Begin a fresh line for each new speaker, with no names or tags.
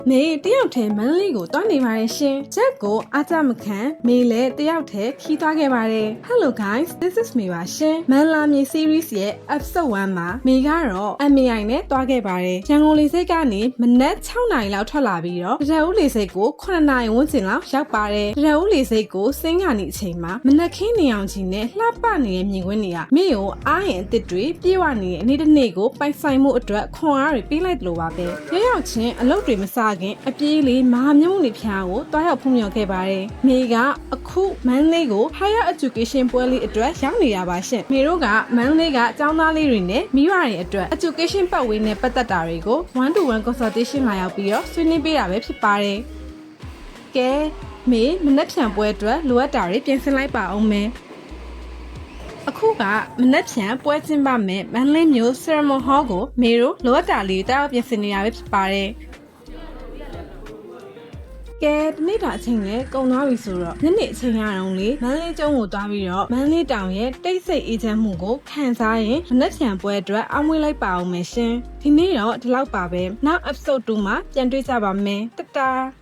မေတယောက်ထဲမန္တလေးကိုတွားနေပါတယ်ရှင်။ချက်ကိုအားကြမခံမေလည်းတယောက်ထဲခီးသွားခဲ့ပါတယ်။ Hello guys, this is မေပါရှင်။မန္လာမြေ series ရဲ့ episode 1မှာမေကတော့ MAI နဲ့တွားခဲ့ပါတယ်။ရန်ကုန်လေဆိပ်ကနေမနက်6 နာရီလောက်ထွက်လာပြီးတော့တရဦးလေဆိပ်ကို9 နာရီဝန်းကျင်လောက်ရောက်ပါတယ်။တရဦးလေဆိပ်ကိုစင်းကနေအချိန်မှာမနက်ခင်းနေအောင်ကြီးနဲ့လှပနေတဲ့မြင်ကွင်းတွေကမေကိုအားရင်အစ်စ်တွေပြေဝနေတဲ့နေ့တစ်နေ့ကိုပိုင်ဆိုင်မှုအတွက်ခွန်အားတွေပေးလိုက်လို့ပါပဲ။ရောက်ချင်းအလုပ်တွေမစခင်အပြေးလေးမဟာမြုံနေဖျားကိုတွားရောက်ဖုံးမြော်ခဲ့ပါတယ်။မေကအခုမန္တလေးကို Higher Education ပွဲလေးအတွက်ရောက်နေတာပါရှင်။မေတို့ကမန္တလေးကကျောင်းသားလေးတွေနဲ့မိဘတွေအတွက် Education ပတ်ဝေးနဲ့ပတ်သက်တာတွေကို 1-to-1 consultation လာရောက်ပြီးတော့ဆွေးနွေးပေးတာပဲဖြစ်ပါတယ်။ကဲမေမနက်ဖြန်ပွဲအတွက်လိုအပ်တာတွေပြင်ဆင်လိုက်ပါအောင်မယ်။အခုကမနက်ဖြန်ပွဲကျင်းပမယ်မန္တလေးမြို့ Ceremony Hall ကိုမေတို့လိုအပ်တာလေးတောက်ပြင်ဆင်နေတာပဲဖြစ်ပါတယ်။ကဲဒီနေ့ကအချိန်နဲ့ကုန်သွားပြီဆိုတော့ညနေအချိန်ရအောင်လေမန္တလေးကျုံကိုသွားပြီးတော့မန္တလေးတောင်ရဲ့တိတ်ဆိတ်အေးချမ်းမှုကိုခံစားရင်မနက်ဖြန်ပွဲအတွက်အောင်းမွေးလိုက်ပါအောင်မယ်ရှင်ဒီနေ့တော့ဒီလောက်ပါပဲနောက် episode 2မှာပြန်တွေ့ကြပါမယ်တတား